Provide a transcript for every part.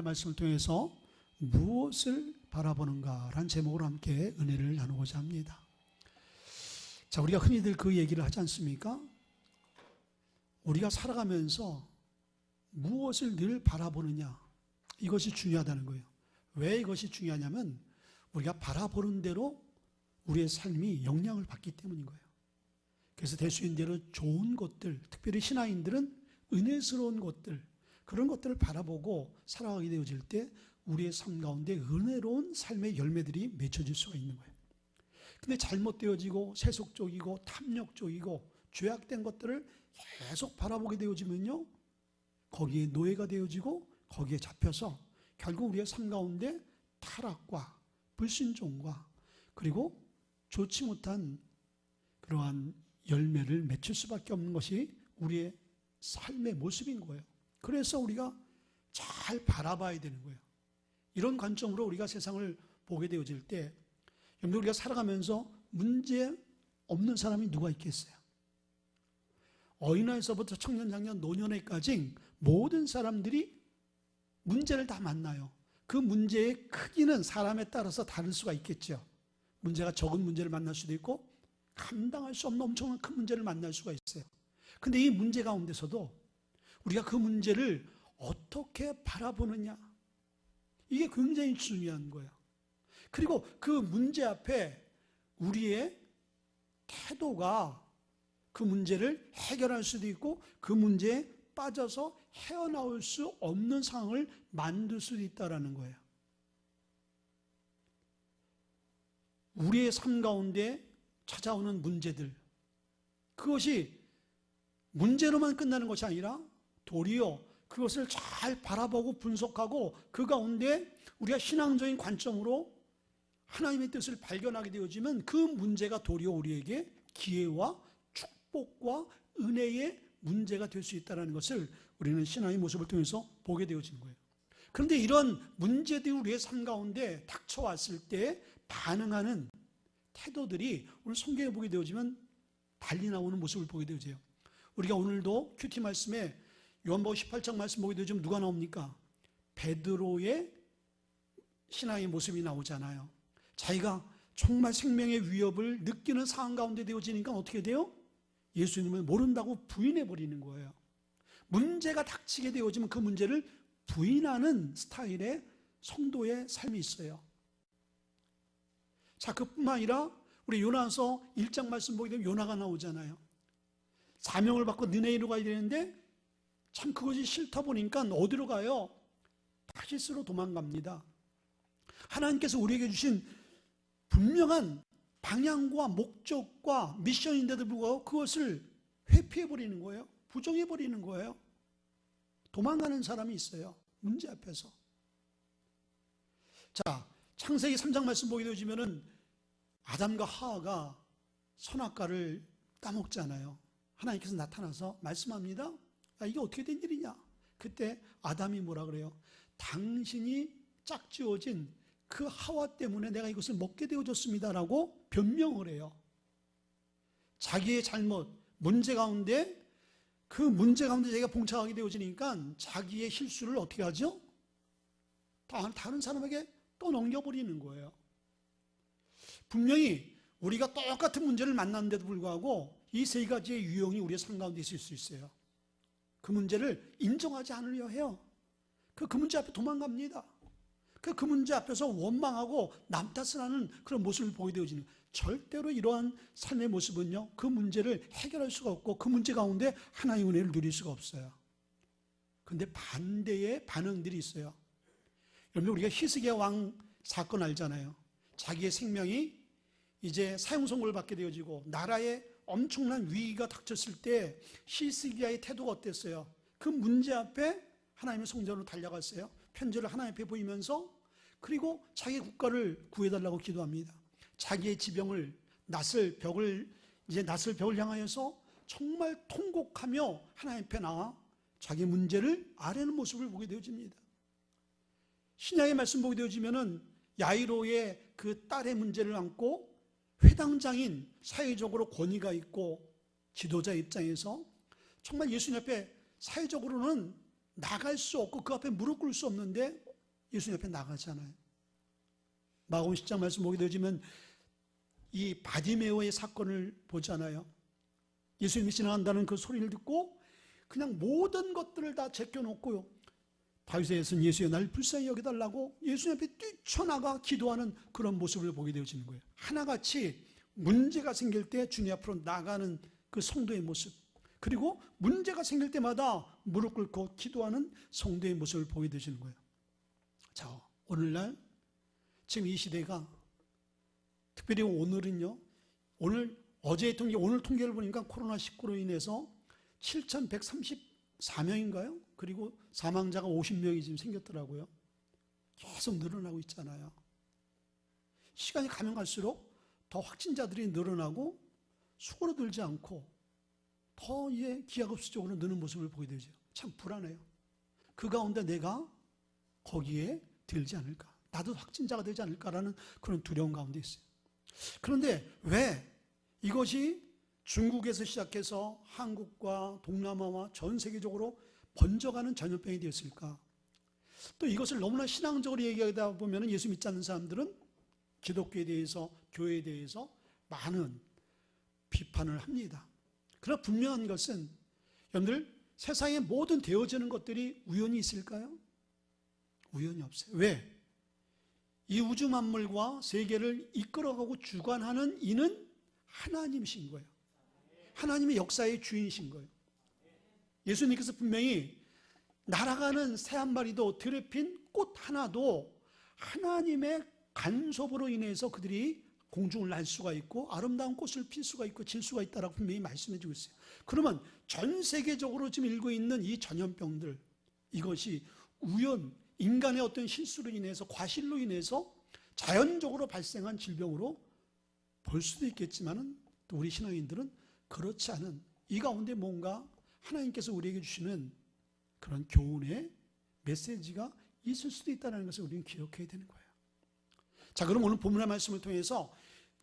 오늘날 말씀을 통해서 무엇을 바라보는가라는 제목으로 함께 은혜를 나누고자 합니다. 자, 우리가 흔히들 그 얘기를 하지 않습니까? 우리가 살아가면서 무엇을 늘 바라보느냐, 이것이 중요하다는 거예요. 왜 이것이 중요하냐면 우리가 바라보는 대로 우리의 삶이 영향을 받기 때문인 거예요. 그래서 대수인대로 좋은 것들, 특별히 신앙인들은 은혜스러운 것들, 그런 것들을 바라보고 살아가게 되어질 때 우리의 삶 가운데 은혜로운 삶의 열매들이 맺혀질 수가 있는 거예요. 근데 잘못되어지고 세속적이고 탐욕적이고 죄악된 것들을 계속 바라보게 되어지면요, 거기에 노예가 되어지고 거기에 잡혀서 결국 우리의 삶 가운데 타락과 불순종과 그리고 좋지 못한 그러한 열매를 맺힐 수밖에 없는 것이 우리의 삶의 모습인 거예요. 그래서 우리가 잘 바라봐야 되는 거예요. 이런 관점으로 우리가 세상을 보게 되어질 때 여러분, 우리가 살아가면서 문제 없는 사람이 누가 있겠어요? 어린아이서부터 청년, 장년, 노년에까지 모든 사람들이 문제를 다 만나요. 그 문제의 크기는 사람에 따라서 다를 수가 있겠죠. 문제가 적은 문제를 만날 수도 있고 감당할 수 없는 엄청난 큰 문제를 만날 수가 있어요. 근데 이 문제 가운데서도 우리가 그 문제를 어떻게 바라보느냐, 이게 굉장히 중요한 거예요. 그리고 그 문제 앞에 우리의 태도가 그 문제를 해결할 수도 있고 그 문제에 빠져서 헤어나올 수 없는 상황을 만들 수도 있다는 거예요. 우리의 삶 가운데 찾아오는 문제들, 그것이 문제로만 끝나는 것이 아니라 도리어 그것을 잘 바라보고 분석하고 그 가운데 우리가 신앙적인 관점으로 하나님의 뜻을 발견하게 되어지면 그 문제가 도리어 우리에게 기회와 축복과 은혜의 문제가 될 수 있다는 것을 우리는 신앙의 모습을 통해서 보게 되어진 거예요. 그런데 이런 문제들이 우리의 삶 가운데 닥쳐왔을 때 반응하는 태도들이 오늘 성경에 보게 되어지면 달리 나오는 모습을 보게 되어져요. 우리가 오늘도 큐티 말씀에 요한복음 18장 말씀 보게 되어지면 누가 나옵니까? 베드로의 신앙의 모습이 나오잖아요. 자기가 정말 생명의 위협을 느끼는 상황 가운데 되어지니까 어떻게 돼요? 예수님을 모른다고 부인해버리는 거예요. 문제가 닥치게 되어지면 그 문제를 부인하는 스타일의 성도의 삶이 있어요. 자, 그뿐만 아니라 우리 요나서 1장 말씀 보게 되면 요나가 나오잖아요. 사명을 받고 느네이로 가야 되는데 참 그것이 싫다 보니까 어디로 가요? 타시스로 도망갑니다. 하나님께서 우리에게 주신 분명한 방향과 목적과 미션인데도 불구하고 그것을 회피해버리는 거예요. 부정해버리는 거예요. 도망가는 사람이 있어요. 문제 앞에서. 자, 창세기 3장 말씀 보게 되어지면은 아담과 하와가 선악과를 따먹잖아요. 하나님께서 나타나서 말씀합니다. 야, 이게 어떻게 된 일이냐? 그때 아담이 뭐라 그래요? 당신이 짝지어진 그 하와 때문에 내가 이것을 먹게 되어졌습니다라고 변명을 해요. 자기의 잘못, 문제 가운데 그 문제 가운데 자기가 봉착하게 되어지니까 자기의 실수를 어떻게 하죠? 다른 사람에게 또 넘겨버리는 거예요. 분명히 우리가 똑같은 문제를 만났는데도 불구하고 이 세 가지의 유형이 우리의 삶 가운데 있을 수 있어요. 그 문제를 인정하지 않으려 해요. 그 문제 앞에 도망갑니다. 그 문제 앞에서 원망하고 남 탓을 하는 그런 모습을 보게 되어지는 거예요. 절대로 이러한 삶의 모습은요, 그 문제를 해결할 수가 없고 그 문제 가운데 하나님의 은혜를 누릴 수가 없어요. 그런데 반대의 반응들이 있어요. 여러분, 우리가 히스기야 왕 사건 알잖아요. 자기의 생명이 이제 사형 선고를 받게 되어지고 나라에 엄청난 위기가 닥쳤을 때 히스기야의 태도가 어땠어요? 그 문제 앞에 하나님의 성전으로 달려갔어요. 편지를 하나님 앞에 보이면서, 그리고 자기 국가를 구해달라고 기도합니다. 자기의 지병을 낫을 벽을 향하여서 정말 통곡하며 하나님 앞에 나와 자기 문제를 아뢰는 모습을 보게 되어집니다. 신약의 말씀 보게 되어지면은 야이로의 그 딸의 문제를 안고 회당장인, 사회적으로 권위가 있고 지도자 입장에서 정말 예수님 앞에 사회적으로는 나갈 수 없고 그 앞에 무릎 꿇을 수 없는데 예수님 옆에 나가잖아요. 마가복음 10장 말씀 보게 되어지면 이 바디메오의 사건을 보잖아요. 예수님이 지나간다는 그 소리를 듣고 그냥 모든 것들을 다 제껴놓고요, 바리새인은 예수여 날 불쌍히 여겨달라고 예수님 앞에 뛰쳐나가 기도하는 그런 모습을 보게 되어지는 거예요. 하나같이 문제가 생길 때 주님 앞으로 나가는 그 성도의 모습, 그리고 문제가 생길 때마다 무릎 꿇고 기도하는 성도의 모습을 보게 되시는 거예요. 자, 오늘날 지금 이 시대가, 특별히 오늘은요, 어제의 통계, 오늘 통계를 보니까 코로나19로 인해서 7,134명인가요? 그리고 사망자가 50명이 지금 생겼더라고요. 계속 늘어나고 있잖아요. 시간이 가면 갈수록 더 확진자들이 늘어나고 수그러들지 않고 더 기하급수적으로 느는 모습을 보게 되죠. 참 불안해요. 그 가운데 내가 거기에 들지 않을까, 나도 확진자가 되지 않을까라는 그런 두려움 가운데 있어요. 그런데 왜 이것이 중국에서 시작해서 한국과 동남아와 전 세계적으로 번져가는 전염병이 되었을까? 또 이것을 너무나 신앙적으로 얘기하다 보면 예수 믿지 않는 사람들은 기독교에 대해서, 교회에 대해서 많은 비판을 합니다. 그러나 분명한 것은, 여러분들, 세상의 모든 되어지는 것들이 우연히 있을까요? 우연히 없어요. 왜? 이 우주 만물과 세계를 이끌어가고 주관하는 이는 하나님이신 거예요. 하나님의 역사의 주인이신 거예요. 예수님께서 분명히 날아가는 새 한 마리도, 들에 핀 꽃 하나도 하나님의 간섭으로 인해서 그들이 공중을 날 수가 있고 아름다운 꽃을 필 수가 있고 질 수가 있다라고 분명히 말씀해 주고 있어요. 그러면 전 세계적으로 지금 일고 있는 이 전염병들, 이것이 인간의 어떤 실수로 인해서, 과실로 인해서 자연적으로 발생한 질병으로 볼 수도 있겠지만, 또 우리 신앙인들은 그렇지 않은, 이 가운데 뭔가 하나님께서 우리에게 주시는 그런 교훈의 메시지가 있을 수도 있다는 것을 우리는 기억해야 되는 거예요. 자, 그럼 오늘 본문의 말씀을 통해서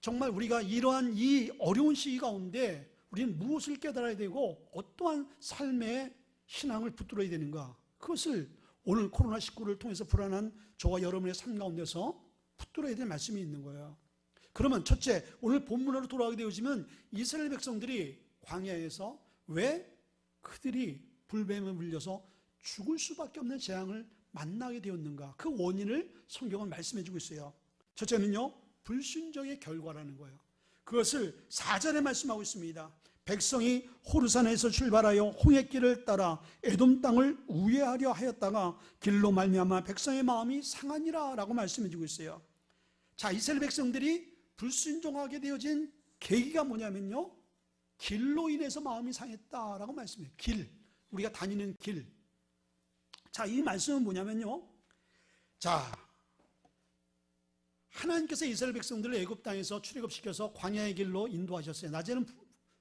정말 우리가 이러한 이 어려운 시기 가운데 우리는 무엇을 깨달아야 되고 어떠한 삶의 신앙을 붙들어야 되는가, 그것을 오늘 코로나19를 통해서 불안한 저와 여러분의 삶 가운데서 붙들어야 될 말씀이 있는 거예요. 그러면 첫째, 오늘 본문으로 돌아가게 되어지면 이스라엘 백성들이 광야에서 왜 그들이 불뱀에 물려서 죽을 수밖에 없는 재앙을 만나게 되었는가, 그 원인을 성경은 말씀해 주고 있어요. 첫째는요, 불순종의 결과라는 거예요. 그것을 4절에 말씀하고 있습니다. 백성이 호르산에서 출발하여 홍해길을 따라 에돔 땅을 우회하려 하였다가 길로 말미암아 백성의 마음이 상하니라 라고 말씀해 주고 있어요. 자, 이스라엘 백성들이 불순종하게 되어진 계기가 뭐냐면요, 길로 인해서 마음이 상했다라고 말씀해요. 길, 우리가 다니는 길. 자, 이 말씀은 뭐냐면요, 자, 하나님께서 이스라엘 백성들을 애굽 땅에서 출애굽시켜서 광야의 길로 인도하셨어요. 낮에는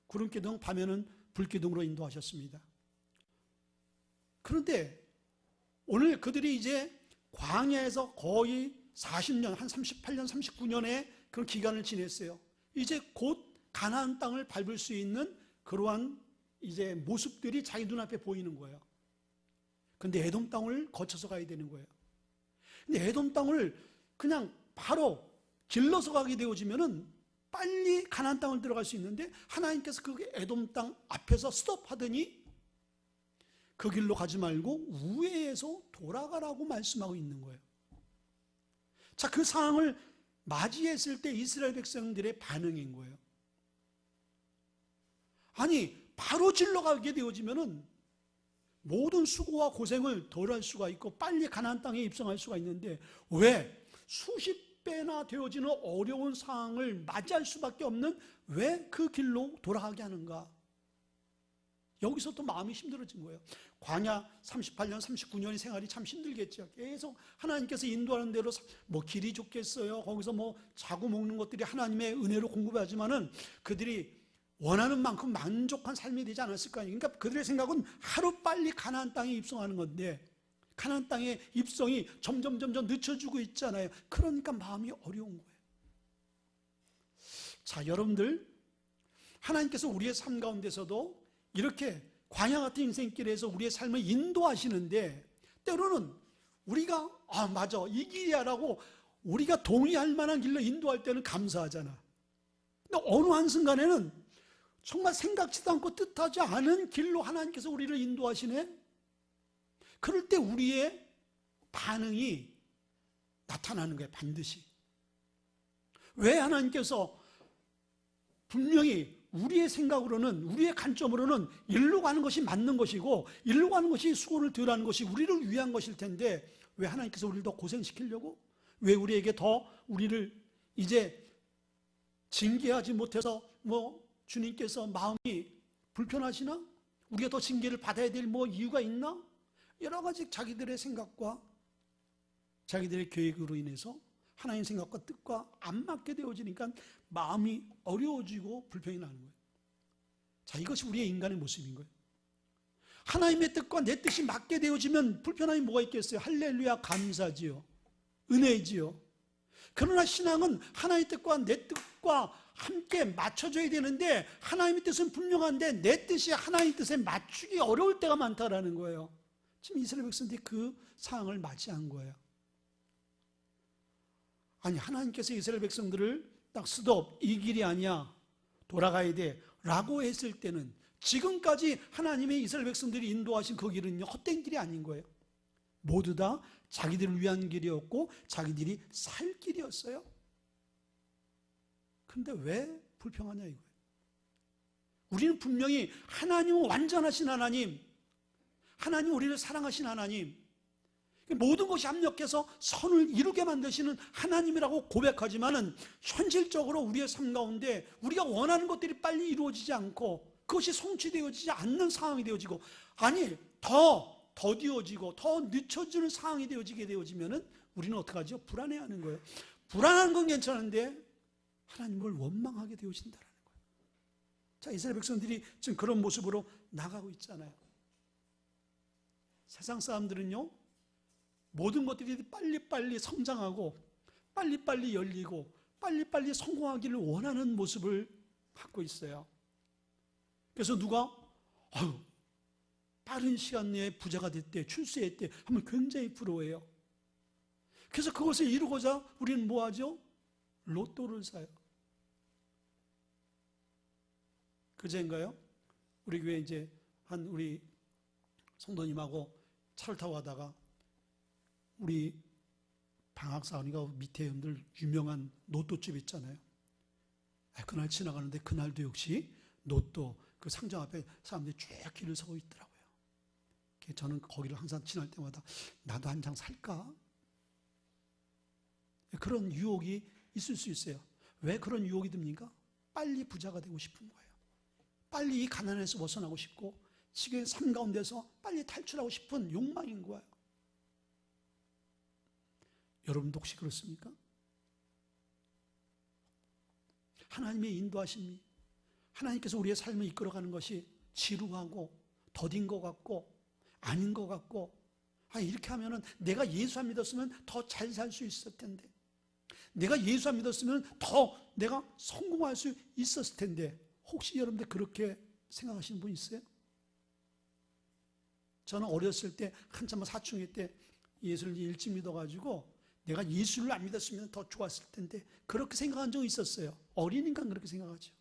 구름기둥, 밤에는 불기둥으로 인도하셨습니다. 그런데 오늘 그들이 이제 광야에서 거의 40년, 한 38년, 39년의 그런 기간을 지냈어요. 이제 곧 가나안 땅을 밟을 수 있는 그러한 이제 모습들이 자기 눈앞에 보이는 거예요. 근데 에돔 땅을 거쳐서 가야 되는 거예요. 근데 에돔 땅을 그냥 바로 길러서 가게 되어지면은 빨리 가나안 땅을 들어갈 수 있는데, 하나님께서 그 에돔 땅 앞에서 스톱하더니 그 길로 가지 말고 우회해서 돌아가라고 말씀하고 있는 거예요. 자, 그 상황을 맞이했을 때 이스라엘 백성들의 반응인 거예요. 아니, 바로 질러 가게 되어지면은 모든 수고와 고생을 덜 할 수가 있고 빨리 가나안 땅에 입성할 수가 있는데, 왜 수십 배나 되어지는 어려운 상황을 맞이할 수밖에 없는, 왜 그 길로 돌아가게 하는가? 여기서 또 마음이 힘들어진 거예요. 광야 38년, 39년의 생활이 참 힘들겠죠. 계속 하나님께서 인도하는 대로 뭐 길이 좋겠어요. 거기서 뭐 자고 먹는 것들이 하나님의 은혜로 공급하지만은 그들이 원하는 만큼 만족한 삶이 되지 않았을 거 아니에요. 그러니까 그들의 생각은 하루 빨리 가나안 땅에 입성하는 건데, 가나안 땅의 입성이 점점 늦춰지고 있잖아요. 그러니까 마음이 어려운 거예요. 자, 여러분들, 하나님께서 우리의 삶 가운데서도 이렇게 광야 같은 인생길에서 우리의 삶을 인도하시는데, 때로는 우리가 맞아 이 길이야라고 우리가 동의할 만한 길로 인도할 때는 감사하잖아. 근데 어느 한순간에는 정말 생각지도 않고 뜻하지 않은 길로 하나님께서 우리를 인도하시네. 그럴 때 우리의 반응이 나타나는 거예요. 반드시. 왜 하나님께서 분명히 우리의 생각으로는, 우리의 관점으로는 일로 가는 것이 맞는 것이고 일로 가는 것이 수고를 덜하는 것이 우리를 위한 것일 텐데 왜 하나님께서 우리를 더 고생시키려고? 왜 우리에게 더 우리를 이제 징계하지 못해서 주님께서 마음이 불편하시나? 우리가 더 징계를 받아야 될 이유가 있나? 여러 가지 자기들의 생각과 자기들의 계획으로 인해서 하나님 생각과 뜻과 안 맞게 되어지니까 마음이 어려워지고 불평이 나는 거예요. 자, 이것이 우리의 인간의 모습인 거예요. 하나님의 뜻과 내 뜻이 맞게 되어지면 불편함이 뭐가 있겠어요? 할렐루야, 감사지요. 은혜지요. 그러나 신앙은 하나님의 뜻과 내 뜻과 함께 맞춰져야 되는데 하나님의 뜻은 분명한데 내 뜻이 하나님의 뜻에 맞추기 어려울 때가 많다라는 거예요. 지금 이스라엘 백성들이 그 상황을 맞이한 거예요. 아니, 하나님께서 이스라엘 백성들을 딱 스톱, 이 길이 아니야, 돌아가야 돼 라고 했을 때는 지금까지 하나님의 이스라엘 백성들이 인도하신 그 길은 헛된 길이 아닌 거예요. 모두 다 자기들을 위한 길이었고 자기들이 살 길이었어요. 그런데 왜 불평하냐 이거예요. 우리는 분명히 하나님은 완전하신 하나님, 하나님 우리를 사랑하신 하나님, 모든 것이 합력해서 선을 이루게 만드시는 하나님이라고 고백하지만은 현실적으로 우리의 삶 가운데 우리가 원하는 것들이 빨리 이루어지지 않고 그것이 성취되어지지 않는 상황이 되어지고, 아니 더 더디어지고 더 늦춰지는 상황이 되어지면은 우리는 어떻게 하죠? 불안해하는 거예요. 불안한 건 괜찮은데 하나님을 원망하게 되어진다는 거예요. 자, 이스라엘 백성들이 지금 그런 모습으로 나가고 있잖아요. 세상 사람들은요, 모든 것들이 빨리빨리 성장하고 빨리빨리 열리고 빨리빨리 성공하기를 원하는 모습을 갖고 있어요. 그래서 누가 빠른 시간 내에 부자가 됐대, 출세했대 하면 굉장히 부러워해요. 그래서 그것을 이루고자 우리는 뭐 하죠? 로또를 사요. 그제인가요? 우리 교회 이제 우리 성도님하고 차를 타고 가다가 우리 방학사원이가 밑에 여러분들 유명한 로또집 있잖아요. 그날 지나가는데 그날도 역시 로또 그 상점 앞에 사람들이 쭉 길을 서고 있더라고요. 저는 거기를 항상 지날 때마다 나도 한 장 살까? 그런 유혹이 있을 수 있어요. 왜 그런 유혹이 듭니까? 빨리 부자가 되고 싶은 거예요. 빨리 이 가난에서 벗어나고 싶고 지금 삶 가운데서 빨리 탈출하고 싶은 욕망인 거예요. 여러분도 혹시 그렇습니까? 하나님의 인도하심이, 하나님께서 우리의 삶을 이끌어가는 것이 지루하고 더딘 것 같고 아닌 것 같고, 이렇게 하면은 내가 예수 안 믿었으면 더 잘 살 수 있었을 텐데, 내가 예수 안 믿었으면 더 내가 성공할 수 있었을 텐데, 혹시 여러분들 그렇게 생각하시는 분 있어요? 저는 어렸을 때 한참 사춘기 때 예수를 일찍 믿어가지고 내가 예수를 안 믿었으면 더 좋았을 텐데 그렇게 생각한 적이 있었어요. 어린이니까 그렇게 생각하죠.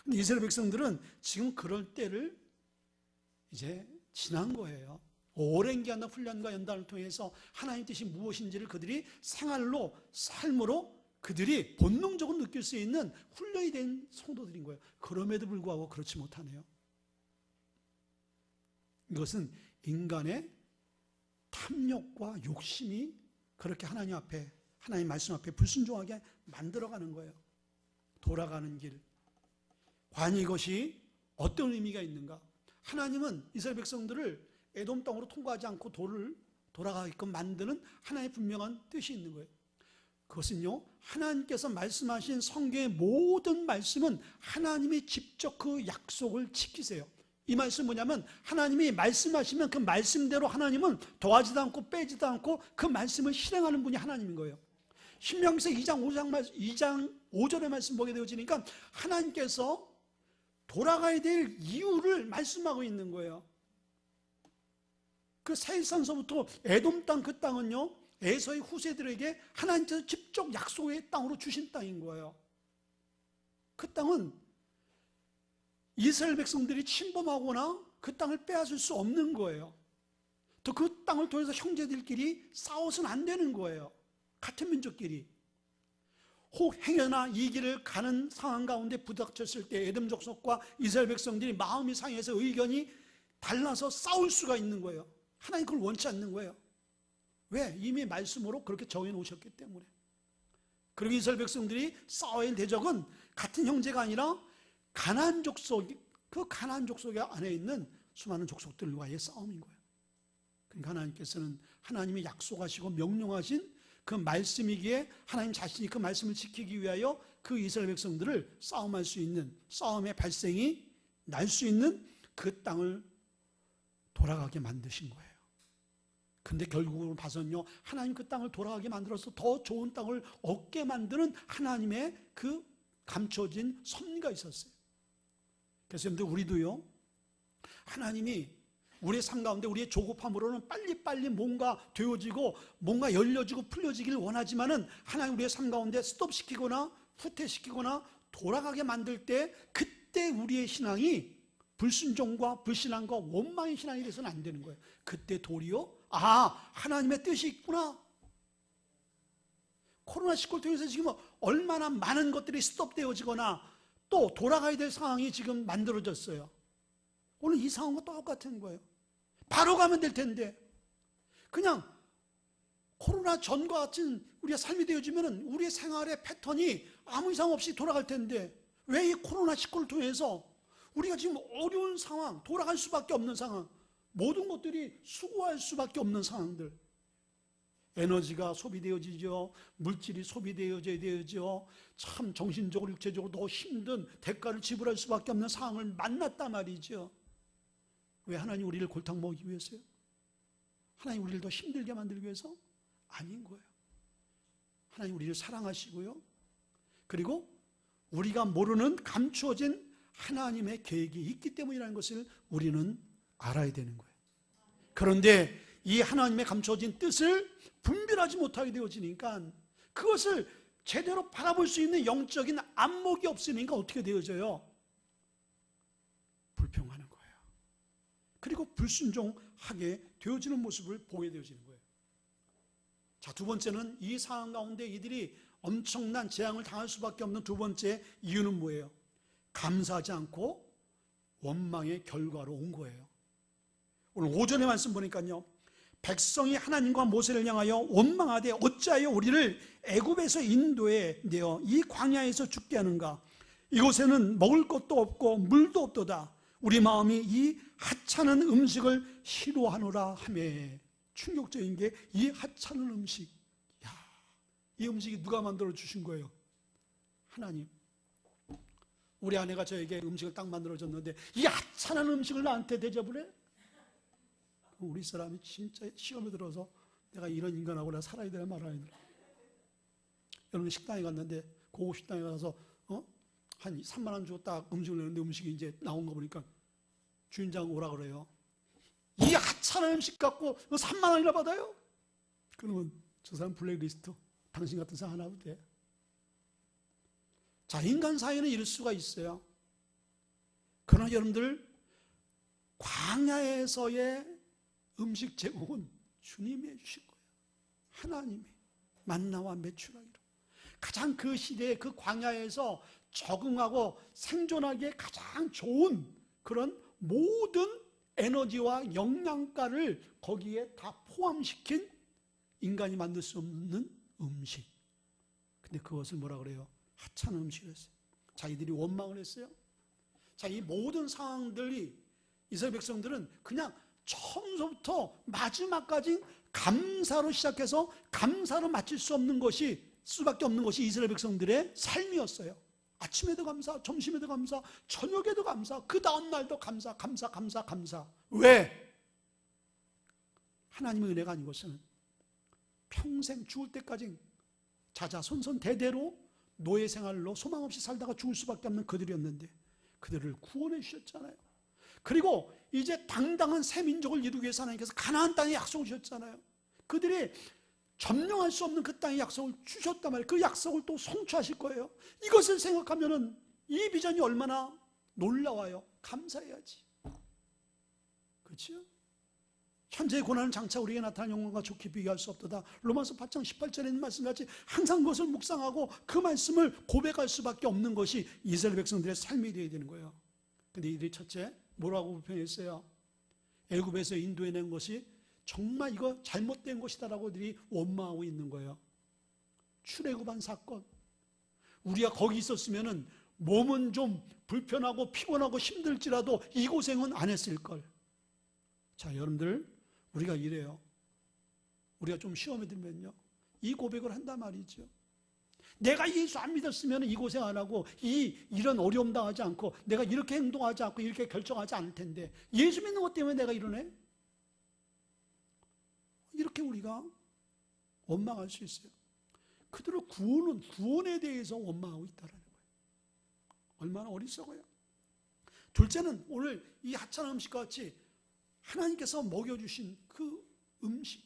근데 이스라엘 백성들은 지금 그럴 때를 이제 지난 거예요. 오랜 기간의 훈련과 연단을 통해서 하나님의 뜻이 무엇인지를 그들이 생활로, 삶으로 그들이 본능적으로 느낄 수 있는 훈련이 된 성도들인 거예요. 그럼에도 불구하고 그렇지 못하네요. 이것은 인간의 탐욕과 욕심이 그렇게 하나님 앞에, 하나님 말씀 앞에 불순종하게 만들어가는 거예요. 돌아가는 길. 과연 이것이 어떤 의미가 있는가? 하나님은 이스라엘 백성들을 에돔 땅으로 통과하지 않고 돌아가게끔 만드는 하나의 분명한 뜻이 있는 거예요. 그것은요, 하나님께서 말씀하신 성경의 모든 말씀은 하나님이 직접 그 약속을 지키세요. 이 말씀은 뭐냐면 하나님이 말씀하시면 그 말씀대로 하나님은 더하지도 않고 빼지도 않고 그 말씀을 실행하는 분이 하나님인 거예요. 신명기서 2장 5절의 말씀 보게 되어지니까 하나님께서 돌아가야 될 이유를 말씀하고 있는 거예요. 그 세일산서부터 에돔 땅, 그 땅은요 에서의 후세들에게 하나님께서 직접 약속의 땅으로 주신 땅인 거예요. 그 땅은 이스라엘 백성들이 침범하거나 그 땅을 빼앗을 수 없는 거예요. 또 그 땅을 통해서 형제들끼리 싸워서는 안 되는 거예요. 같은 민족끼리. 혹 행여나 이 길을 가는 상황 가운데 부닥쳤을 때 에돔 족속과 이스라엘 백성들이 마음이 상해서 의견이 달라서 싸울 수가 있는 거예요. 하나님 그걸 원치 않는 거예요. 왜? 이미 말씀으로 그렇게 정해 놓으셨기 때문에. 그리고 이스라엘 백성들이 싸워야 할 대적은 같은 형제가 아니라 가나안 족속, 그 가나안 족속 안에 있는 수많은 족속들과의 싸움인 거예요. 그러니까 하나님께서는 하나님이 약속하시고 명령하신 그 말씀이기에 하나님 자신이 그 말씀을 지키기 위하여 그 이스라엘 백성들을 싸움할 수 있는, 싸움의 발생이 날 수 있는 그 땅을 돌아가게 만드신 거예요. 근데 결국은 봐서는요, 하나님 그 땅을 돌아가게 만들어서 더 좋은 땅을 얻게 만드는 하나님의 그 감춰진 섭리가 있었어요. 그래서 여러분들 우리도요, 하나님이 우리의 삶 가운데 우리의 조급함으로는 빨리빨리 뭔가 되어지고 뭔가 열려지고 풀려지기를 원하지만은 하나님 우리의 삶 가운데 스톱시키거나 후퇴시키거나 돌아가게 만들 때 그때 우리의 신앙이 불순종과 불신앙과 원망의 신앙이 돼서는 안 되는 거예요. 그때 도리어 하나님의 뜻이 있구나. 코로나19를 통해서 지금 얼마나 많은 것들이 스톱되어지거나 또 돌아가야 될 상황이 지금 만들어졌어요. 오늘 이 상황과 똑같은 거예요. 바로 가면 될 텐데 그냥 코로나 전과 같은 우리가 삶이 되어지면 우리의 생활의 패턴이 아무 이상 없이 돌아갈 텐데 왜 이 코로나19를 통해서 우리가 지금 어려운 상황, 돌아갈 수밖에 없는 상황, 모든 것들이 수고할 수밖에 없는 상황들, 에너지가 소비되어지죠, 물질이 소비되어져야죠, 참 정신적으로 육체적으로 더 힘든 대가를 지불할 수밖에 없는 상황을 만났단 말이죠. 왜 하나님 우리를 골탕 먹이기 위해서요? 하나님 우리를 더 힘들게 만들기 위해서? 아닌 거예요. 하나님 우리를 사랑하시고요, 그리고 우리가 모르는 감추어진 하나님의 계획이 있기 때문이라는 것을 우리는 알아야 되는 거예요. 그런데 이 하나님의 감추어진 뜻을 분별하지 못하게 되어지니까 그것을 제대로 바라볼 수 있는 영적인 안목이 없으니까 어떻게 되어져요? 불평하는 거예요. 그리고 불순종하게 되어지는 모습을 보게 되어지는 거예요. 자, 두 번째는 이 상황 가운데 이들이 엄청난 재앙을 당할 수밖에 없는 두 번째 이유는 뭐예요? 감사하지 않고 원망의 결과로 온 거예요. 오늘 오전에 말씀 보니까요, 백성이 하나님과 모세를 향하여 원망하되 어찌하여 우리를 애굽에서 인도해 내어 이 광야에서 죽게 하는가? 이곳에는 먹을 것도 없고 물도 없도다. 우리 마음이 이 하찮은 음식을 싫어하노라 하며. 충격적인 게 이 하찮은 음식, 이 음식이 누가 만들어 주신 거예요? 하나님. 우리 아내가 저에게 음식을 딱 만들어줬는데 이 하찮은 음식을 나한테 대접을 해? 우리 사람이 진짜 시험에 들어서 내가 이런 인간하고 내가 살아야 되나 말아야 되나. 여러분 식당에 갔는데 고급 식당에 가서 한 3만 원 주고 딱 음식을 내는데 음식이 이제 나온 거 보니까 주인장 오라 그래요. 이 하찮은 음식 갖고 3만 원이나 받아요? 그러면 저 사람 블랙리스트, 당신 같은 사람 하나도 돼. 자, 인간 사회는 이럴 수가 있어요. 그러나 여러분들, 광야에서의 음식 제공은 주님이 해주신 거예요. 하나님이 만나와 메추라기로. 가장 그 시대에 그 광야에서 적응하고 생존하기에 가장 좋은 그런 모든 에너지와 영양가를 거기에 다 포함시킨 인간이 만들 수 없는 음식. 근데 그것을 뭐라 그래요? 하찮은 음식이었어요. 자기들이 원망을 했어요. 자, 이 모든 상황들이 이스라엘 백성들은 그냥 처음부터 마지막까지 감사로 시작해서 감사로 마칠 수밖에 없는 것이 이스라엘 백성들의 삶이었어요. 아침에도 감사, 점심에도 감사, 저녁에도 감사, 그 다음 날도 감사. 왜? 하나님의 은혜가 아닌 것은 평생 죽을 때까지 자자손손 대대로 노예 생활로 소망 없이 살다가 죽을 수밖에 없는 그들이었는데 그들을 구원해 주셨잖아요. 그리고 이제 당당한 새 민족을 이루기 위해서 하나님께서 가나안 땅에 약속을 주셨잖아요. 그들이 점령할 수 없는 그 땅의 약속을 주셨단 말이에요. 그 약속을 또 성취하실 거예요. 이것을 생각하면은 이 비전이 얼마나 놀라워요. 감사해야지. 그렇죠? 현재의 고난은 장차 우리에게 나타난 영광과 좋게 비교할 수 없도다. 로마서 8장 18절에 있는 말씀같이 항상 그것을 묵상하고 그 말씀을 고백할 수밖에 없는 것이 이스라엘 백성들의 삶이 되어야 되는 거예요. 근데 이들이 첫째 뭐라고 불평했어요? 애굽에서 인도해낸 것이 정말 이거 잘못된 것이다라고 그들이 원망하고 있는 거예요. 출애굽한 사건. 우리가 거기 있었으면은 몸은 좀 불편하고 피곤하고 힘들지라도 이 고생은 안 했을 걸. 자, 여러분들 우리가 이래요. 우리가 좀 시험에 들면요, 이 고백을 한단 말이죠. 내가 예수 안 믿었으면 이 고생 안 하고 이런 어려움 당하지 않고 내가 이렇게 행동하지 않고 이렇게 결정하지 않을 텐데 예수 믿는 것 때문에 내가 이러네? 이렇게 우리가 원망할 수 있어요. 그들의 구원에 대해서 원망하고 있다는 거예요. 얼마나 어리석어요. 둘째는 오늘 이 하찮은 음식과 같이 하나님께서 먹여주신 그 음식.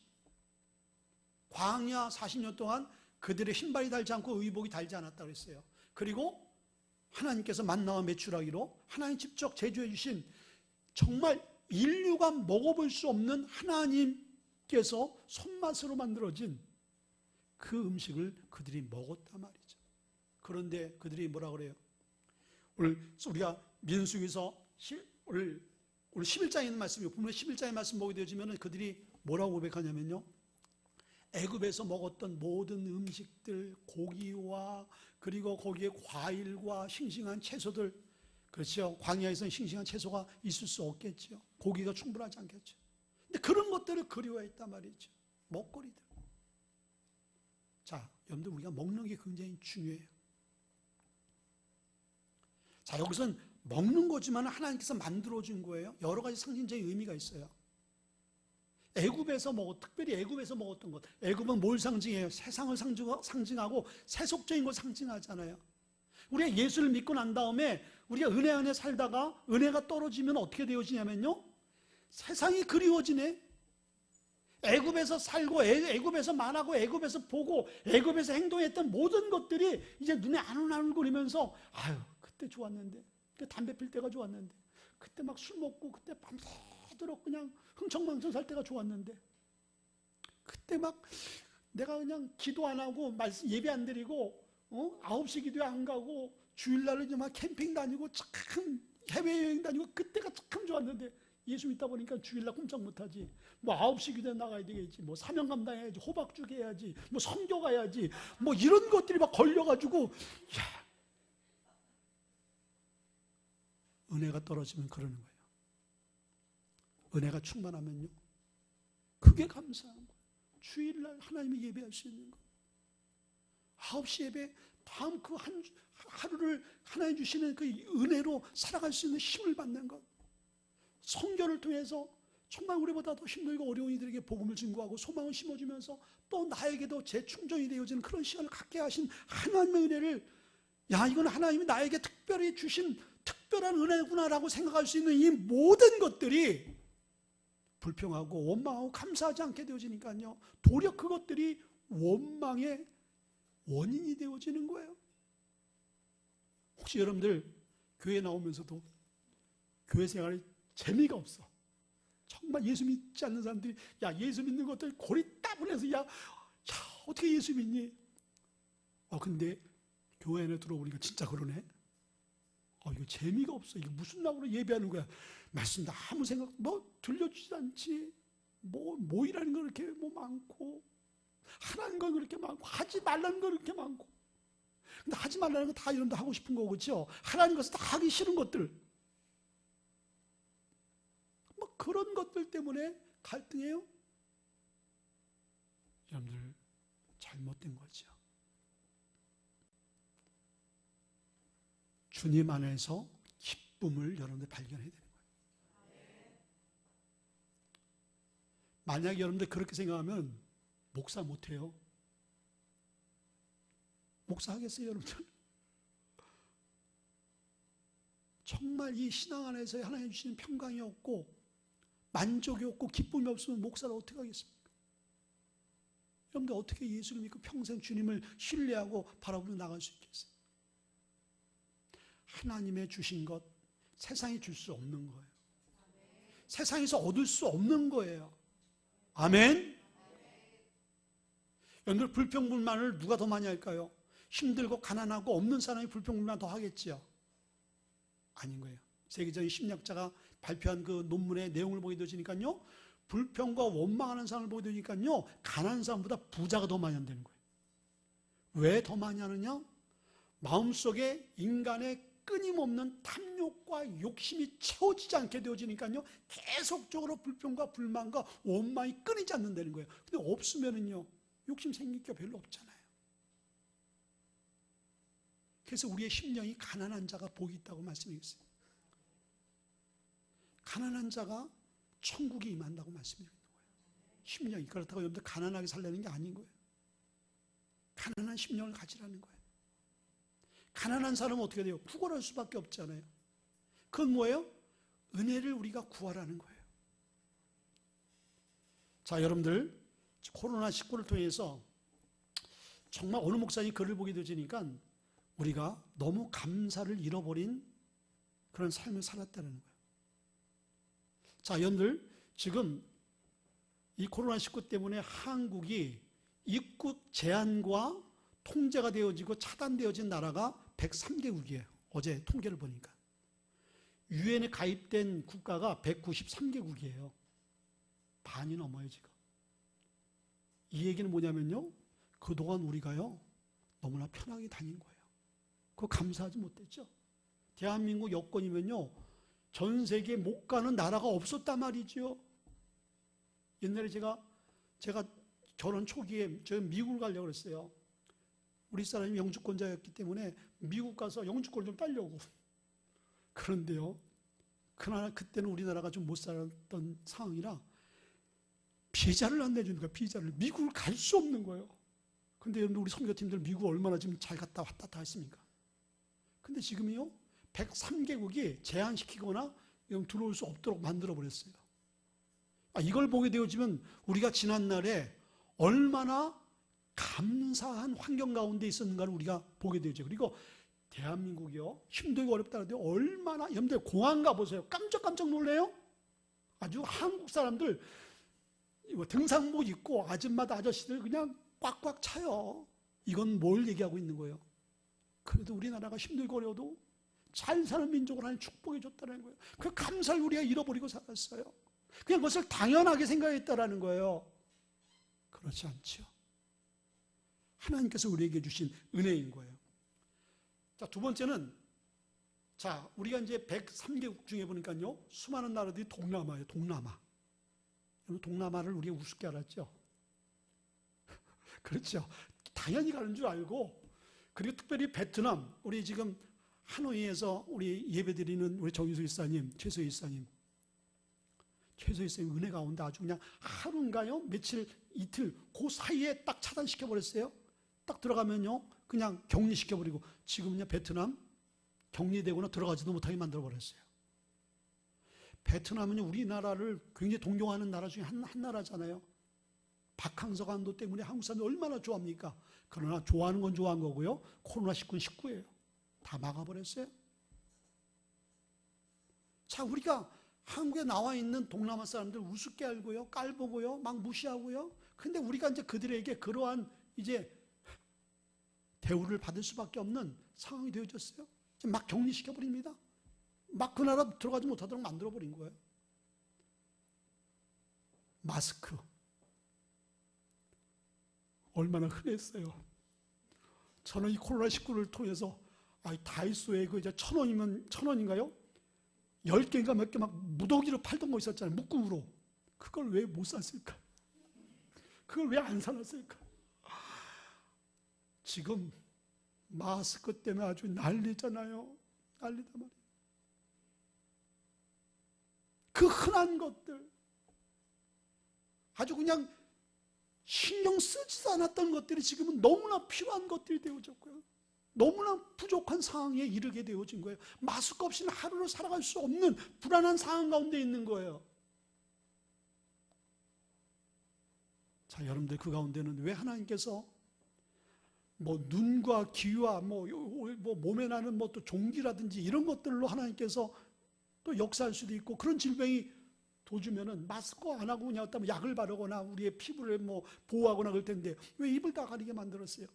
광야 40년 동안 그들의 신발이 닳지 않고 의복이 닳지 않았다고 그랬어요. 그리고 하나님께서 만나와 메추라기로 하나님 직접 제조해 주신 정말 인류가 먹어볼 수 없는 하나님께서 손맛으로 만들어진 그 음식을 그들이 먹었단 말이죠. 그런데 그들이 뭐라 그래요? 오늘 우리가 민수기서 오늘 11장에 있는 말씀이요. 보면 11장의 말씀 보게 되어지면 그들이 뭐라고 고백하냐면요, 애굽에서 먹었던 모든 음식들, 고기와 그리고 거기에 과일과 싱싱한 채소들, 그렇죠. 광야에서는 싱싱한 채소가 있을 수 없겠죠. 고기가 충분하지 않겠죠. 근데 그런 것들을 그리워했단 말이죠. 먹거리들. 자, 여러분들 우리가 먹는 게 굉장히 중요해요. 자, 여기서는 먹는 거지만 하나님께서 만들어준 거예요. 여러 가지 상징적인 의미가 있어요. 애굽에서 특별히 애굽에서 먹었던 것. 애굽은 뭘 상징해요? 세상을 상징하고 세속적인 걸 상징하잖아요. 우리가 예수를 믿고 난 다음에 우리가 은혜 안에 살다가 은혜가 떨어지면 어떻게 되어지냐면요, 세상이 그리워지네. 애굽에서 살고 애굽에서 말하고 애굽에서 보고 애굽에서 행동했던 모든 것들이 이제 눈에 아른아른거리면서 아유 그때 좋았는데, 그때 담배 필 때가 좋았는데, 그때 막 술 먹고 그때 밤새도록 그냥 흥청망청 살 때가 좋았는데, 그때 막 내가 그냥 기도 안 하고 말씀 예배 안 드리고 9시 기도에 안 가고 주일날은 막 캠핑 다니고 참 해외여행 다니고 그때가 참 좋았는데, 예수 믿다 보니까 주일날 꼼짝 못하지. 뭐 9시 기도에 나가야 되겠지, 뭐 사명 감당해야지, 호박죽 해야지, 뭐 선교 가야지, 뭐 이런 것들이 막 걸려가지고, 야, 은혜가 떨어지면 그러는 거예요. 은혜가 충만하면요, 그게 감사한 거예요. 주일날 하나님이 예배할 수 있는 거, 9시 예배, 다음 그 하루를 하나님 주시는 그 은혜로 살아갈 수 있는 힘을 받는 것, 선교를 통해서 정말 우리보다 더 힘들고 어려운 이들에게 복음을 증거하고 소망을 심어주면서 또 나에게도 재충전이 되어지는 그런 시간을 갖게 하신 하나님의 은혜를, 야, 이건 하나님이 나에게 특별히 주신 특별한 은혜구나라고 생각할 수 있는 이 모든 것들이 불평하고 원망하고 감사하지 않게 되어지니까요, 도리어 그것들이 원망의 원인이 되어지는 거예요. 혹시 여러분들 교회 나오면서도 교회 생활이 재미가 없어? 정말 예수 믿지 않는 사람들이, 야, 예수 믿는 것들 골이 따분해서 야 어떻게 예수 믿니? 근데 교회 안에 들어오니까 진짜 그러네. 이거 재미가 없어. 이게 무슨 낙으로 예배하는 거야? 말씀도 아무 생각 들려주지 않지. 뭐이라는 거 그렇게 많고, 하라는 건 그렇게 많고, 하지 말라는 건 그렇게 많고. 근데 하지 말라는 거 다 이런데 하고 싶은 거고, 그렇죠? 하라는 것은 다 하기 싫은 것들. 그런 것들 때문에 갈등해요? 여러분들 잘못된 거죠. 주님 안에서 기쁨을 여러분들 발견해야 되는 거예요. 만약에 여러분들 그렇게 생각하면 목사 못해요. 목사 하겠어요, 여러분들? 정말 이 신앙 안에서 하나님 주시는 평강이 없고 만족이 없고 기쁨이 없으면 목사를 어떻게 하겠습니까? 여러분들 어떻게 예수를 믿고 평생 주님을 신뢰하고 바라보며 나갈 수 있겠어요? 하나님의 주신 것 세상이 줄 수 없는 거예요. 세상에서 얻을 수 없는 거예요. 아멘? 여러분들 불평불만을 누가 더 많이 할까요? 힘들고 가난하고 없는 사람이 불평불만 더 하겠지요? 아닌 거예요. 세계적인 심리학자가 발표한 그 논문의 내용을 보게 되니까요, 불평과 원망하는 사람을 보게 되니까요, 가난한 사람보다 부자가 더 많이 한다는 거예요. 왜 더 많이 하느냐? 마음속에 인간의 끊임없는 탐욕과 욕심이 채워지지 않게 되어지니까요, 계속적으로 불평과 불만과 원망이 끊이지 않는다는 거예요. 근데 없으면은요, 욕심 생길 게 별로 없잖아요. 그래서 우리의 심령이 가난한 자가 복이 있다고 말씀드렸어요. 가난한 자가 천국에 임한다고 말씀드리는 거예요. 심령이. 그렇다고 여러분들 가난하게 살려는 게 아닌 거예요. 가난한 심령을 가지라는 거예요. 가난한 사람은 어떻게 돼요? 구걸할 수밖에 없잖아요. 그건 뭐예요? 은혜를 우리가 구하라는 거예요. 자, 여러분들 코로나19를 통해서 정말 어느 목사님 글을 보게 되니까 우리가 너무 감사를 잃어버린 그런 삶을 살았다는 거예요. 자, 여러분들 지금 이 코로나19 때문에 한국이 입국 제한과 통제가 되어지고 차단되어진 나라가 103개국이에요. 어제 통계를 보니까. 유엔에 가입된 국가가 193개국이에요. 반이 넘어요, 지금. 이 얘기는 뭐냐면요, 그동안 우리가요 너무나 편하게 다닌 거예요. 그거 감사하지 못했죠. 대한민국 여건이면요 전 세계에 못 가는 나라가 없었단 말이죠. 옛날에 제가 결혼 초기에 저 미국을 가려고 그랬어요. 우리 사람이 영주권자였기 때문에 미국 가서 영주권 좀 따려고. 그런데요, 그때는 우리나라가 좀 못 살았던 상황이라 비자를 안 내주는 거예요. 비자를. 미국을 갈 수 없는 거예요. 근데 여러분, 우리 선교팀들 미국 얼마나 지금 잘 갔다 왔다 다 했습니까? 근데 지금요 103개국이 제한시키거나 들어올 수 없도록 만들어버렸어요. 이걸 보게 되어지면 우리가 지난날에 얼마나 감사한 환경 가운데 있었는가를 우리가 보게 되죠. 그리고 대한민국이요 힘들고 어렵다 하는데 얼마나, 여러분들 공항 가보세요. 깜짝깜짝 놀래요. 아주 한국 사람들 등산복 입고 아줌마들 아저씨들 그냥 꽉꽉 차요. 이건 뭘 얘기하고 있는 거예요? 그래도 우리나라가 힘들고 어려워도 잘 사는 민족을 하나님 축복해 줬다는 거예요. 그 감사를 우리가 잃어버리고 살았어요. 그냥 그것을 당연하게 생각했다라는 거예요. 그렇지 않죠. 하나님께서 우리에게 주신 은혜인 거예요. 자, 두 번째는, 자, 우리가 이제 103개국 중에 보니까요, 수많은 나라들이 동남아예요, 동남아. 동남아를 우리가 우습게 알았죠? 그렇죠. 당연히 가는 줄 알고, 그리고 특별히 베트남, 우리 지금 하노이에서 우리 예배드리는 우리 정유수 이사님, 최소 이사님 은혜 가운데 아주 그냥 하루인가요? 며칠, 이틀, 그 사이에 딱 차단시켜버렸어요. 딱 들어가면요, 그냥 격리시켜버리고, 지금은요, 베트남 격리되거나 들어가지도 못하게 만들어버렸어요. 베트남은요, 우리나라를 굉장히 동경하는 나라 중에 한 나라잖아요. 박항서 감독 때문에 한국 사람들 얼마나 좋아합니까? 그러나 좋아하는 건 좋아한 거고요, 코로나19는 19예요. 다 막아버렸어요. 자, 우리가 한국에 나와 있는 동남아 사람들 우습게 알고요, 깔보고요, 막 무시하고요. 근데 우리가 이제 그들에게 그러한 이제 대우를 받을 수밖에 없는 상황이 되어졌어요. 막 격리시켜버립니다. 막 그 나라 들어가지 못하도록 만들어버린 거예요. 마스크. 얼마나 흔했어요. 저는 이 코로나19를 통해서, 다이소에 그 이제 1,000원이면 1,000원인가요? 10개인가 몇 개 막 무더기로 팔던 거 있었잖아요. 묶음으로. 그걸 왜 못 샀을까? 그걸 왜 안 사놨을까? 지금 마스크 때문에 아주 난리잖아요. 난리단 말이에요. 그 흔한 것들, 아주 그냥 신경 쓰지도 않았던 것들이 지금은 너무나 필요한 것들이 되어졌고요. 너무나 부족한 상황에 이르게 되어진 거예요. 마스크 없이는 하루를 살아갈 수 없는 불안한 상황 가운데 있는 거예요. 자, 여러분들 그 가운데는 왜 하나님께서 뭐 눈과 귀와 뭐 몸에 나는 뭐 또 종기라든지 이런 것들로 하나님께서 또 역사할 수도 있고, 그런 질병이 도주면은 마스크 안 하고 그냥 어떤 약을 바르거나 우리의 피부를 뭐 보호하거나 그럴 텐데 왜 입을 다 가리게 만들었어요?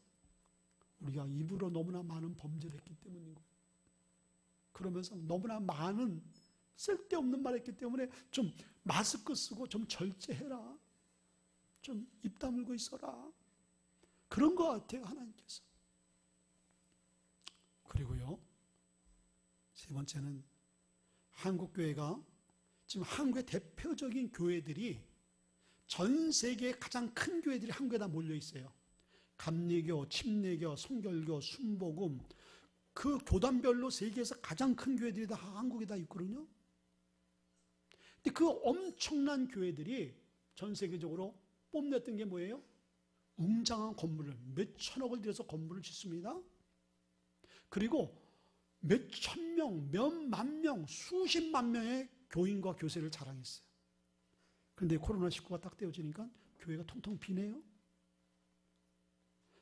우리가 입으로 너무나 많은 범죄를 했기 때문인 거예요. 그러면서 너무나 많은 쓸데없는 말을 했기 때문에 좀 마스크 쓰고 좀 절제해라, 좀 입 다물고 있어라, 그런 것 같아요, 하나님께서. 그리고요, 세 번째는 한국교회가 지금 한국의 대표적인 교회들이, 전 세계의 가장 큰 교회들이 한국에 다 몰려 있어요. 감리교, 침례교, 성결교, 순복음, 그 교단별로 세계에서 가장 큰 교회들이 다 한국에 다 있거든요. 근데 그 엄청난 교회들이 전 세계적으로 뽐냈던 게 뭐예요? 웅장한 건물을, 몇 천억을 들여서 건물을 짓습니다. 그리고 몇 천 명, 몇 만 명, 수십만 명의 교인과 교세를 자랑했어요. 그런데 코로나19가 딱 떼어지니까 교회가 통통 비네요.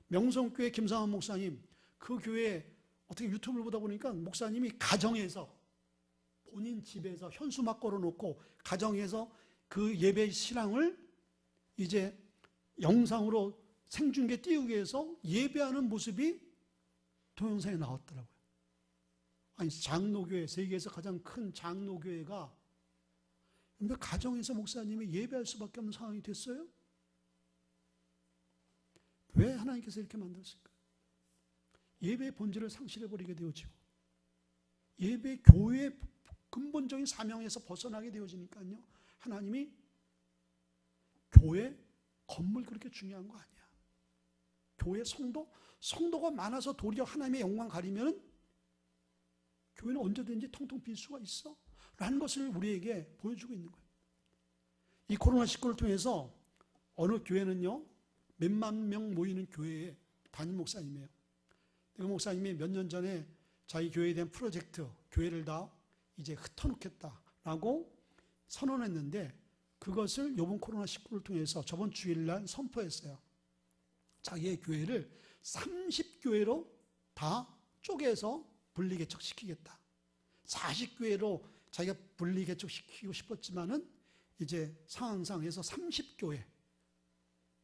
명성교회 김상환 목사님, 그 교회 어떻게 유튜브를 보다 보니까 목사님이 가정에서, 본인 집에서 현수막 걸어놓고 가정에서 그 예배 신앙을 이제 영상으로 생중계 띄우기 위해서 예배하는 모습이 동영상에 나왔더라고요. 아니, 장로교회, 세계에서 가장 큰 장로교회가 근데 가정에서 목사님이 예배할 수밖에 없는 상황이 됐어요? 왜 하나님께서 이렇게 만들었을까? 예배의 본질을 상실해버리게 되어지고, 예배 교회의 근본적인 사명에서 벗어나게 되어지니까요, 하나님이 교회 건물 그렇게 중요한 거 아니야. 교회 성도가 많아서 도리어 하나님의 영광 가리면 교회는 언제든지 통통 빈 수가 있어 라는 것을 우리에게 보여주고 있는 거예요. 이 코로나19를 통해서 어느 교회는요, 몇만 명 모이는 교회의 담임 목사님이에요. 그 목사님이 몇 년 전에 자기 교회에 대한 프로젝트, 교회를 다 이제 흩어놓겠다라고 선언했는데, 그것을 이번 코로나19를 통해서 저번 주일날 선포했어요. 자기의 교회를 30교회로 다 쪼개서 분리개척시키겠다. 40교회로 자기가 분리개척시키고 싶었지만은 이제 상황상에서 30교회,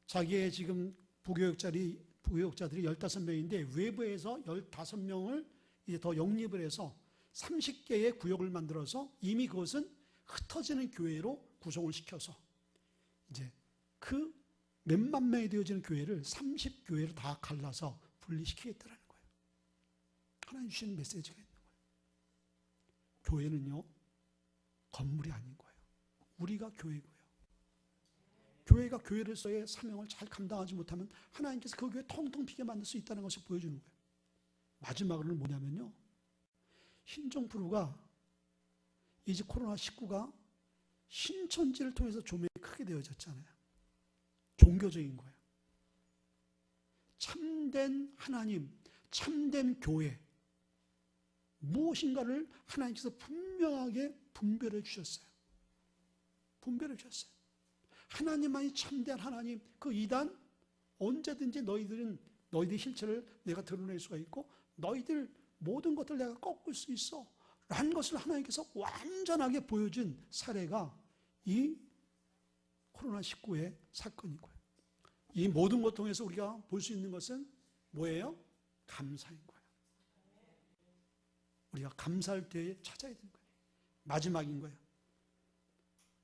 자기의 지금 부교역자들이 15명인데 외부에서 15명을 이제 더 영입을 해서 30개의 구역을 만들어서 이미 그것은 흩어지는 교회로 구성을 시켜서 이제 그 몇만 명이 되어지는 교회를 30교회로 다 갈라서 분리시키겠다는 거예요. 하나님 주시는 메시지가 있는 거예요. 교회는요, 건물이 아닌 거예요. 우리가 교회고요. 교회가 교회로서의 사명을 잘 감당하지 못하면 하나님께서 그 교회 통통 비게 만들 수 있다는 것을 보여주는 거예요. 마지막으로는 뭐냐면요, 신종프루가 이제 코로나19가 신천지를 통해서 조명이 크게 되어졌잖아요. 종교적인 거예요. 참된 하나님, 참된 교회, 무엇인가를 하나님께서 분명하게 분별해 주셨어요. 분별해 주셨어요. 하나님만이 참된 하나님, 그 이단, 언제든지 너희들 실체를 내가 드러낼 수가 있고 너희들 모든 것들 내가 꺾을 수 있어 라는 것을 하나님께서 완전하게 보여준 사례가 이 코로나19의 사건이고요. 이 모든 것 통해서 우리가 볼 수 있는 것은 뭐예요? 감사인 거예요. 우리가 감사할 때에 찾아야 되는 거예요. 마지막인 거예요.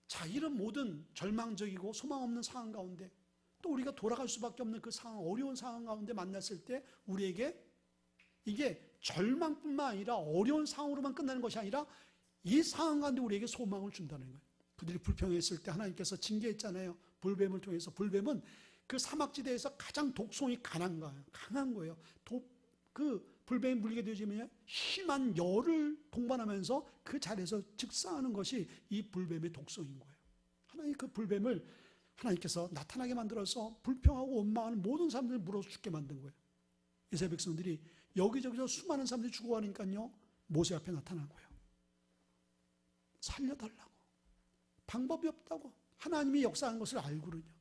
자, 이런 모든 절망적이고 소망 없는 상황 가운데 또 우리가 돌아갈 수밖에 없는 그 상황, 어려운 상황 가운데 만났을 때 우리에게 이게 절망뿐만 아니라 어려운 상황으로만 끝나는 것이 아니라 이 상황 가운데 우리에게 소망을 준다는 거예요. 그들이 불평했을 때 하나님께서 징계했잖아요. 불뱀을 통해서. 불뱀은 그 사막지대에서 가장 독성이 강한 거예요. 그 불뱀이 물리게 되어지면 심한 열을 동반하면서 그 자리에서 즉사하는 것이 이 불뱀의 독성인 거예요. 하나님 그 불뱀을 하나님께서 나타나게 만들어서 불평하고 원망하는 모든 사람들을 물어 죽게 만든 거예요. 이스라엘 백성들이 여기저기서 수많은 사람들이 죽어가니까요, 모세 앞에 나타난 거예요. 살려달라고. 방법이 없다고. 하나님이 역사하는 것을 알고는요.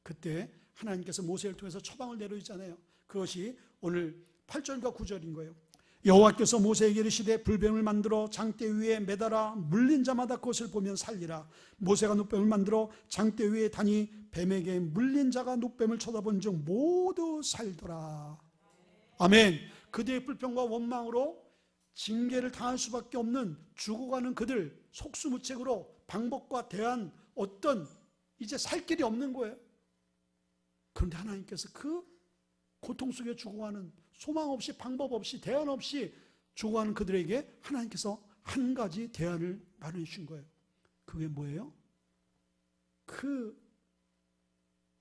그때 하나님께서 모세를 통해서 처방을 내려주잖아요. 그것이 오늘 8절과 9절인 거예요. 여호와께서 모세에게 이르시되 불뱀을 만들어 장대 위에 매달아 물린 자마다 그것을 보면 살리라. 모세가 놋뱀을 만들어 장대 위에 다니 뱀에게 물린 자가 놋뱀을 쳐다본 즉 모두 살더라. 아멘. 그들의 불평과 원망으로 징계를 당할 수밖에 없는 죽어가는 그들, 속수무책으로 방법과 대안, 어떤 이제 살 길이 없는 거예요. 그런데 하나님께서 그 고통 속에 죽어가는, 소망 없이, 방법 없이, 대안 없이 죽어가는 그들에게 하나님께서 한 가지 대안을 마련해 주신 거예요. 그게 뭐예요? 그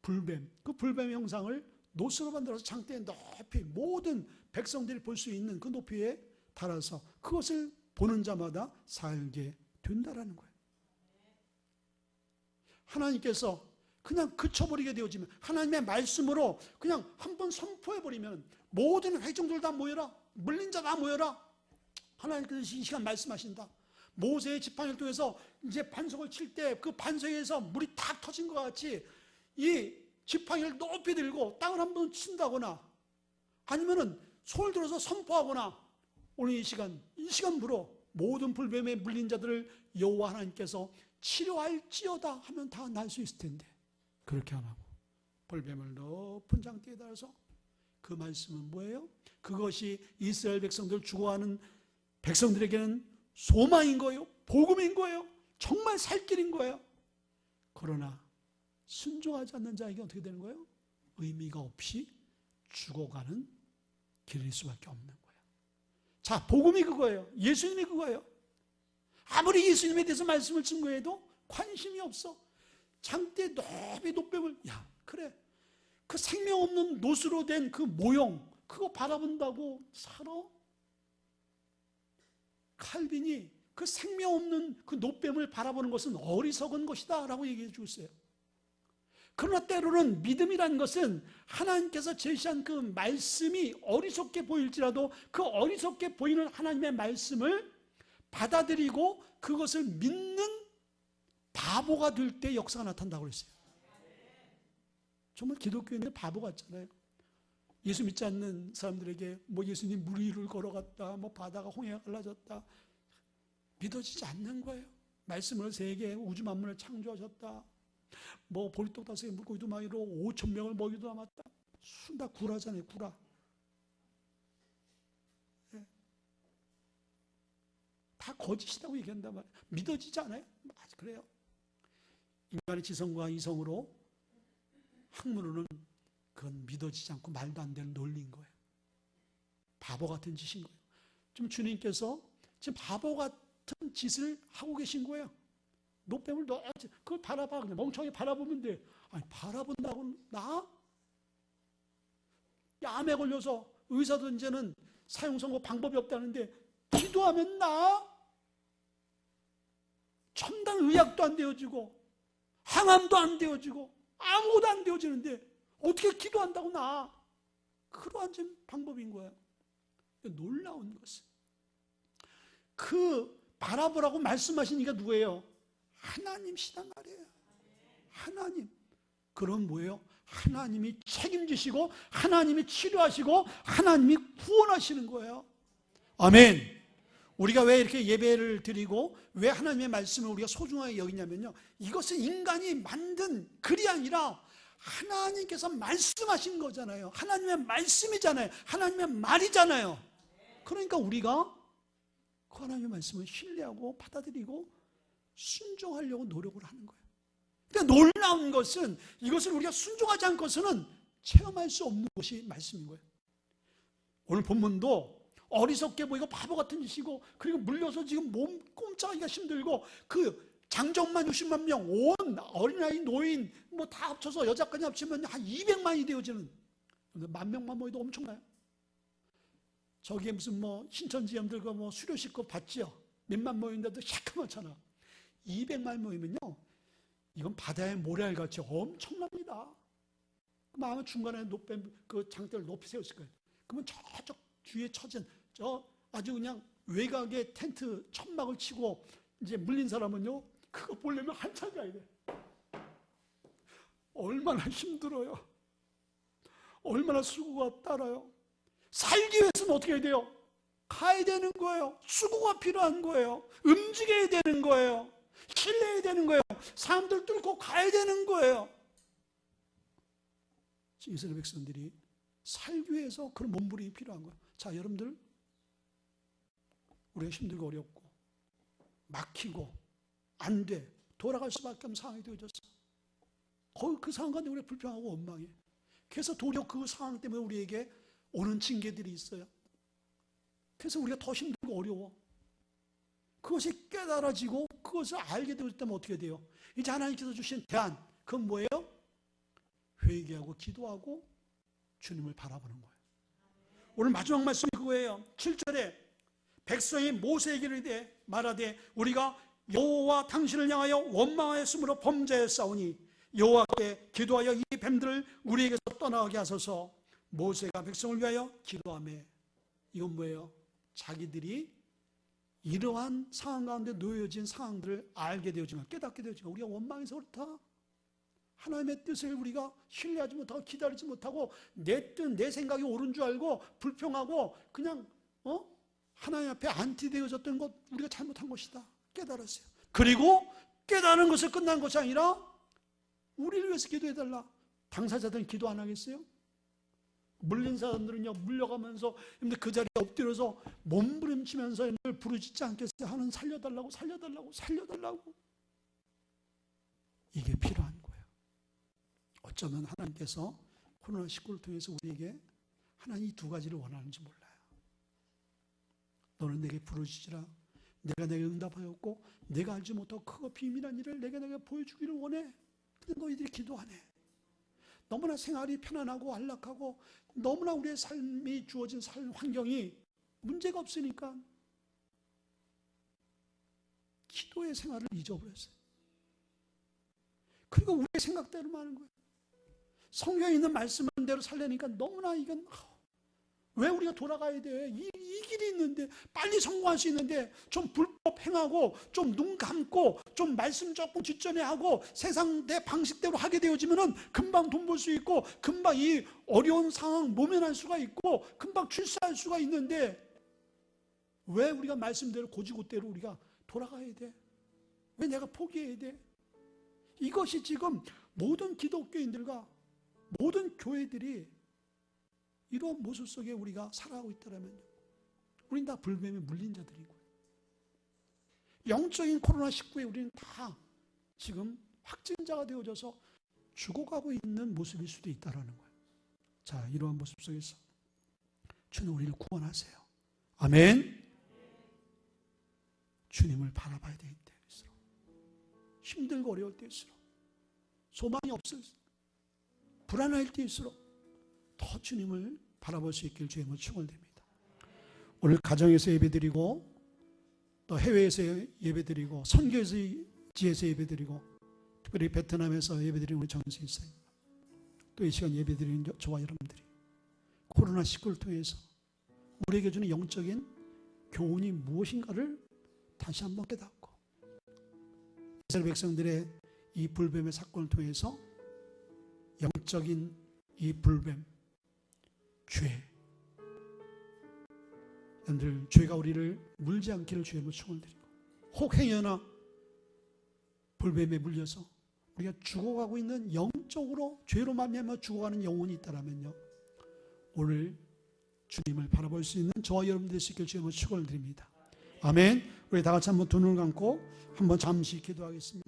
불뱀, 그 불뱀 형상을 노스로 만들어서 장대에 높이 모든 백성들이 볼 수 있는 그 높이에 달아서 그것을 보는 자마다 살게 된다라는 거예요. 하나님께서 그냥 그쳐버리게 되어지면, 하나님의 말씀으로 그냥 한번 선포해버리면 모든 회중들 다 모여라, 물린 자 다 모여라. 하나님께서 이 시간 말씀하신다. 모세의 지팡이를 통해서 이제 반석을 칠 때 그 반석에서 물이 탁 터진 것 같이 이 지팡이를 높이 들고 땅을 한번 친다거나 아니면은 손을 들어서 선포하거나, 오늘 이 시간부로 모든 불뱀에 물린 자들을 여호와 하나님께서 치료할지어다 하면 다 날 수 있을 텐데 그렇게 안 하고 불뱀을 높은 장대에 달아서, 그 말씀은 뭐예요? 그것이 이스라엘 백성들, 죽어가는 백성들에게는 소망인 거예요. 복음인 거예요. 정말 살 길인 거예요. 그러나 순종하지 않는 자에게 어떻게 되는 거예요? 의미가 없이 죽어가는 길일 수밖에 없는 거예요. 자, 복음이 그거예요. 예수님이 그거예요. 아무리 예수님에 대해서 말씀을 증거해도 관심이 없어. 장대 높이 놋뱀을, 야 그래, 그 생명 없는 놋으로 된 그 모형 그거 바라본다고 살아? 칼빈이 그 생명 없는 그 놋뱀을 바라보는 것은 어리석은 것이다 라고 얘기해 주고 있어요. 그러나 때로는 믿음이라는 것은 하나님께서 제시한 그 말씀이 어리석게 보일지라도 그 어리석게 보이는 하나님의 말씀을 받아들이고 그것을 믿는 바보가 될 때 역사가 나타난다고 그랬어요. 정말 기독교인들 바보 같잖아요. 예수 믿지 않는 사람들에게 뭐 예수님 물 위를 걸어갔다, 뭐 바다가 홍해가 갈라졌다, 믿어지지 않는 거예요. 말씀을 세계 우주 만물을 창조하셨다, 뭐 보리떡 5개 물고기 2마리로 5,000명을 먹이도 남았다. 순다 구라잖아요, 구라. 네. 다 거짓이라고 얘기한단 말이에요. 믿어지지 않아요? 맞아, 그래요. 인간의 지성과 이성으로, 학문으로는 그건 믿어지지 않고 말도 안 되는 논리인 거예요. 바보 같은 짓인 거예요. 지금 주님께서 지금 바보 같은 짓을 하고 계신 거예요. 놋뱀을 그걸 바라봐. 그냥 멍청하게 바라보면 돼. 아니, 바라본다고 나? 암에 걸려서 의사도 이제는 사형 선고 방법이 없다는데 기도하면 나? 첨단 의학도 안 되어지고 항암도 안 되어지고 아무것도 안 되어지는데 어떻게 기도한다고 나? 그러한 방법인 거예요. 놀라운 것은 그 바라보라고 말씀하신 이가 누구예요? 하나님이시단 말이에요. 하나님. 그럼 뭐예요? 하나님이 책임지시고 하나님이 치료하시고 하나님이 구원하시는 거예요. 아멘. 우리가 왜 이렇게 예배를 드리고 왜 하나님의 말씀을 우리가 소중하게 여기냐면요, 이것은 인간이 만든 글이 아니라 하나님께서 말씀하신 거잖아요. 하나님의 말씀이잖아요. 하나님의 말이잖아요. 그러니까 우리가 그 하나님의 말씀을 신뢰하고 받아들이고 순종하려고 노력을 하는 거예요. 그러니까 놀라운 것은 이것을 우리가 순종하지 않고서는 체험할 수 없는 것이 말씀인 거예요. 오늘 본문도 어리석게 보이고 바보 같은 짓이고, 그리고 물려서 지금 몸 꼼짝하기가 힘들고, 그 장정만 60만 명, 온 어린아이, 노인 뭐 다 합쳐서 여자까지 합치면 한 200만이 되어지는, 10,000명만 모여도 엄청나요. 저기에 무슨 뭐 신천지엠들 그 뭐 수료식급 받지요. 몇만 모인데도 시커멓잖아. 200만 모이면요, 이건 바다의 모래알같이 엄청납니다. 아마 중간에 놋뱀 그 장대를 높이 세웠을 거예요. 그러면 저쪽 뒤에 처진 저 아주 그냥 외곽에 텐트 천막을 치고 이제 물린 사람은요, 그거 보려면 한참 가야 돼. 얼마나 힘들어요. 얼마나 수고가 따라요. 살기 위해서는 어떻게 해야 돼요? 가야 되는 거예요. 수고가 필요한 거예요. 움직여야 되는 거예요. 신뢰해야 되는 거예요. 사람들 뚫고 가야 되는 거예요. 이스라엘 백성들이 살기 위해서 그런 몸부림이 필요한 거예요. 자, 여러분들, 우리가 힘들고 어렵고 막히고 안 돼, 돌아갈 수밖에 없는 상황이 되어졌어. 거의 그 상황 가운데 우리가 불평하고 원망해. 그래서 도리어 그 상황 때문에 우리에게 오는 징계들이 있어요. 그래서 우리가 더 힘들고 어려워. 그것이 깨달아지고 그것을 알게 되었다면 어떻게 돼요? 이제 하나님께서 주신 대안, 그건 뭐예요? 회개하고 기도하고 주님을 바라보는 거예요. 오늘 마지막 말씀이 그거예요. 7절에 백성이 모세에게 이르되 말하되 우리가 여호와 당신을 향하여 원망하였으므로 범죄했사오니 여호와께 기도하여 이 뱀들을 우리에게서 떠나게 하소서. 모세가 백성을 위하여 기도하며, 이건 뭐예요? 자기들이 이러한 상황 가운데 놓여진 상황들을 알게 되어진 것, 깨닫게 되어진 것. 우리가 원망해서 그렇다. 하나님의 뜻을 우리가 신뢰하지 못하고 기다리지 못하고 내 뜻, 내 생각이 옳은 줄 알고 불평하고 그냥 하나님 앞에 안티되어졌던 것, 우리가 잘못한 것이다. 깨달았어요. 그리고 깨달은 것을 끝난 것이 아니라 우리를 위해서 기도해달라. 당사자들은 기도 안 하겠어요? 물린 사람들은요, 물려가면서 그 자리에 엎드려서 몸부림치면서 부르짖지 않겠어요? 하는 살려달라고, 살려달라고, 살려달라고. 이게 필요한 거예요. 어쩌면 하나님께서 코로나19를 통해서 우리에게 하나님 이 두 가지를 원하는지 몰라요. 너는 내게 부르짖으라. 내가 내게 응답하였고 내가 알지 못하고 크고 비밀한 일을 내게 보여주기를 원해. 근데 너희들이 기도 안 해. 너무나 생활이 편안하고 안락하고 너무나 우리의 삶이 주어진 삶 환경이 문제가 없으니까 기도의 생활을 잊어버렸어요. 그리고 우리의 생각대로만 하는 거예요. 성경에 있는 말씀대로 살려니까 너무나 이건 왜 우리가 돌아가야 돼? 이 길이 있는데, 빨리 성공할 수 있는데 좀 불법 행하고 좀 눈 감고 좀 말씀 조금 뒷전에하고 세상 내 방식대로 하게 되어지면은 금방 돈 벌 수 있고 금방 이 어려운 상황 모면할 수가 있고 금방 출세할 수가 있는데 왜 우리가 말씀대로 고지고대로 우리가 돌아가야 돼? 왜 내가 포기해야 돼? 이것이 지금 모든 기독교인들과 모든 교회들이 이런 모습 속에 우리가 살아가고 있다면 우린 다 불뱀에 물린 자들이고, 영적인 코로나19에 우리는 다 지금 확진자가 되어져서 죽어가고 있는 모습일 수도 있다는 거예요. 자, 이러한 모습 속에서 주님 우리를 구원하세요. 아멘. 주님을 바라봐야 될 때일수록, 힘들고 어려울 때일수록, 소망이 없을 불안할 때일수록 더 주님을 바라볼 수 있길 주의 이름으로 축원드립니다. 오늘 가정에서 예배드리고 또 해외에서 예배드리고 선교지에서 예배드리고 특별히 베트남에서 예배드리는 우리 정수 일사님, 또 이 시간 예배드리는 저와 여러분들이 코로나19를 통해서 우리에게 주는 영적인 교훈이 무엇인가를 다시 한번 깨닫고 이스라엘 백성들의 이 불뱀의 사건을 통해서 영적인 이 불뱀, 죄, 여러분들 죄가 우리를 물지 않기를 주의 이름으로 축원드리고, 혹 행여나 불뱀에 물려서 우리가 죽어가고 있는 영적으로 죄로 말미암아 죽어가는 영혼이 있다면요, 오늘 주님을 바라볼 수 있는 저와 여러분 될 수 있길 주의 이름으로 축원을 드립니다. 아멘. 우리 다 같이 한번 두 눈을 감고 한번 잠시 기도하겠습니다.